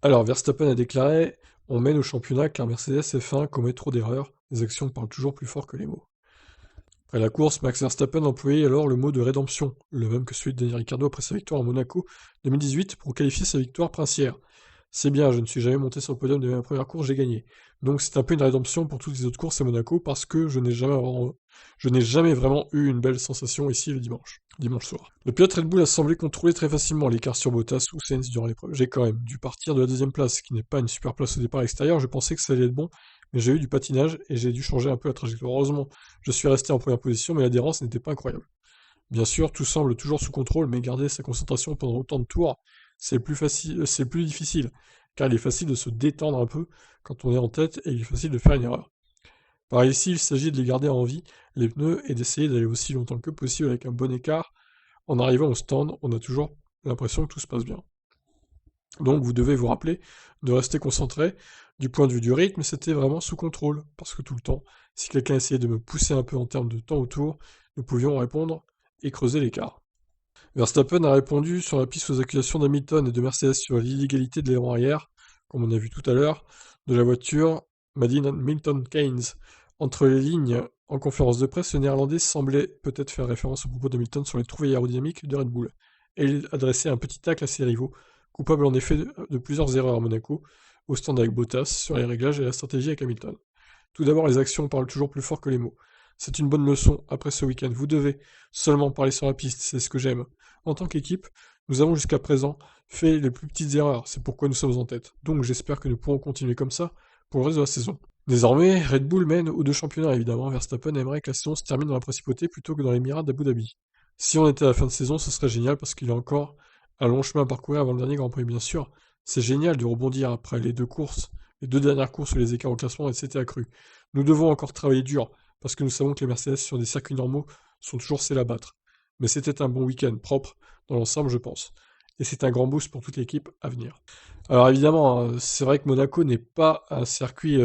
Alors, Verstappen a déclaré: On mène au championnat car Mercedes F1 commet trop d'erreurs, les actions parlent toujours plus fort que les mots. Après la course, Max Verstappen employait alors le mot de rédemption, le même que celui de Daniel Ricciardo après sa victoire à Monaco 2018 pour qualifier sa victoire princière. C'est bien, je ne suis jamais monté sur le podium de ma première course, j'ai gagné. Donc c'est un peu une rédemption pour toutes les autres courses à Monaco parce que je n'ai jamais vraiment eu une belle sensation ici le dimanche soir. Le pilote Red Bull a semblé contrôler très facilement l'écart sur Bottas ou Sainz durant l'épreuve. J'ai quand même dû partir de la deuxième place, ce qui n'est pas une super place au départ à l'extérieur, je pensais que ça allait être bon, mais j'ai eu du patinage et j'ai dû changer un peu la trajectoire. Heureusement, je suis resté en première position, mais l'adhérence n'était pas incroyable. Bien sûr, tout semble toujours sous contrôle, mais garder sa concentration pendant autant de tours, c'est le plus difficile, car il est facile de se détendre un peu quand on est en tête et il est facile de faire une erreur. Par ici, il s'agit de les garder en vie, les pneus, et d'essayer d'aller aussi longtemps que possible avec un bon écart. En arrivant au stand, on a toujours l'impression que tout se passe bien. Donc vous devez vous rappeler de rester concentré. Du point de vue du rythme, c'était vraiment sous contrôle, parce que tout le temps, si quelqu'un essayait de me pousser un peu en termes de temps autour, nous pouvions répondre et creuser l'écart. Verstappen a répondu sur la piste aux accusations d'Hamilton et de Mercedes sur l'illégalité de l'aileron arrière, comme on a vu tout à l'heure, de la voiture Madine Milton Keynes. Entre les lignes, en conférence de presse, le néerlandais semblait peut-être faire référence aux propos d'Hamilton sur les trouvailles aérodynamiques de Red Bull, et il adressait un petit tacle à ses rivaux, coupable en effet de plusieurs erreurs à Monaco, au stand avec Bottas, sur les réglages et la stratégie avec Hamilton. Tout d'abord, les actions parlent toujours plus fort que les mots. C'est une bonne leçon après ce week-end. Vous devez seulement parler sur la piste, c'est ce que j'aime. En tant qu'équipe, nous avons jusqu'à présent fait les plus petites erreurs, c'est pourquoi nous sommes en tête. Donc j'espère que nous pourrons continuer comme ça pour le reste de la saison. Désormais, Red Bull mène aux deux championnats évidemment. Verstappen aimerait que la saison se termine dans la principauté plutôt que dans l'Émirat d'Abu Dhabi. Si on était à la fin de saison, ce serait génial parce qu'il y a encore un long chemin à parcourir avant le dernier Grand Prix, bien sûr. C'est génial de rebondir après les deux dernières courses où les écarts au classement s'étaient accrus. Nous devons encore travailler dur, parce que nous savons que les Mercedes sur des circuits normaux sont toujours celles à battre. Mais c'était un bon week-end, propre, dans l'ensemble je pense. Et c'est un grand boost pour toute l'équipe à venir. Alors évidemment, hein, c'est vrai que Monaco n'est pas un circuit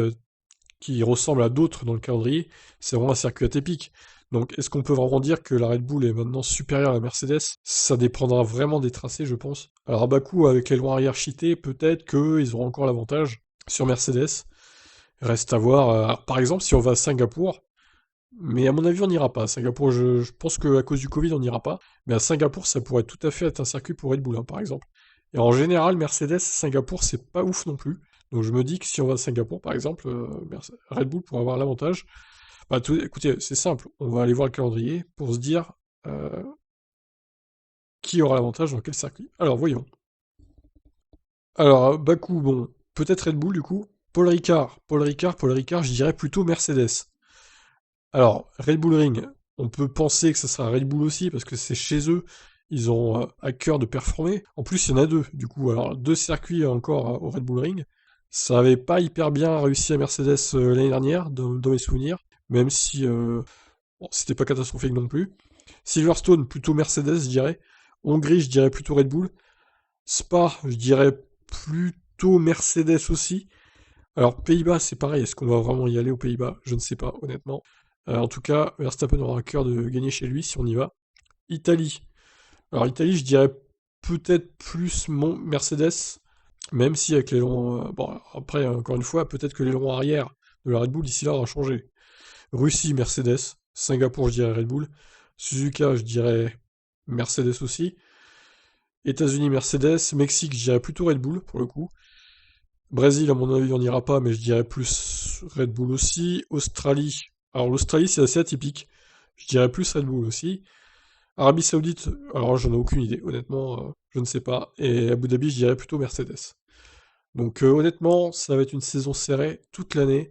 qui ressemble à d'autres dans le calendrier, c'est vraiment un circuit atypique. Donc est-ce qu'on peut vraiment dire que la Red Bull est maintenant supérieure à la Mercedes? Ça dépendra vraiment des tracés, je pense. Alors à Bakou, avec l'aileron arrière cheaté, peut-être qu'ils auront encore l'avantage sur Mercedes. Reste à voir, par exemple, si on va à Singapour, mais à mon avis, on n'ira pas. À Singapour, je pense qu'à cause du Covid, on n'ira pas. Mais à Singapour, ça pourrait tout à fait être un circuit pour Red Bull, hein, par exemple. Et en général, Mercedes, Singapour, c'est pas ouf non plus. Donc je me dis que si on va à Singapour, par exemple, Red Bull pourrait avoir l'avantage. Bah, écoutez, c'est simple. On va aller voir le calendrier pour se dire euh, qui aura l'avantage dans quel circuit. Alors, voyons. Alors, Bakou, bon, peut-être Red Bull, du coup. Paul Ricard, je dirais plutôt Mercedes. Alors, Red Bull Ring, on peut penser que ça sera Red Bull aussi, parce que c'est chez eux, ils ont à cœur de performer. En plus, il y en a deux, du coup, alors deux circuits encore au Red Bull Ring. Ça avait pas hyper bien réussi à Mercedes l'année dernière, dans mes souvenirs, même si bon, c'était pas catastrophique non plus. Silverstone, plutôt Mercedes, je dirais. Hongrie, je dirais plutôt Red Bull. Spa, je dirais plutôt Mercedes aussi. Alors, Pays-Bas, c'est pareil. Est-ce qu'on va vraiment y aller aux Pays-Bas? Je ne sais pas, honnêtement. En tout cas, Verstappen aura un cœur de gagner chez lui si on y va. Italie. Alors, Italie, je dirais peut-être plus mon Mercedes, même si avec l'aileron. Bon, après, encore une fois, peut-être que l'aileron arrière de la Red Bull d'ici là aura changé. Russie, Mercedes. Singapour, je dirais Red Bull. Suzuka, je dirais Mercedes aussi. États-Unis, Mercedes. Mexique, je dirais plutôt Red Bull pour le coup. Brésil, à mon avis, on n'ira pas, mais je dirais plus Red Bull aussi. Australie. Alors, l'Australie, c'est assez atypique. Je dirais plus Red Bull aussi. Arabie Saoudite, alors j'en ai aucune idée, honnêtement, je ne sais pas. Et Abu Dhabi, je dirais plutôt Mercedes. Donc, honnêtement, ça va être une saison serrée toute l'année.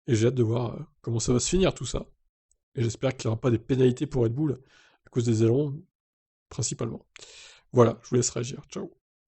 Et j'ai hâte de voir comment ça va se finir tout ça. Et j'espère qu'il n'y aura pas des pénalités pour Red Bull à cause des ailerons, principalement. Voilà, je vous laisse réagir. Ciao.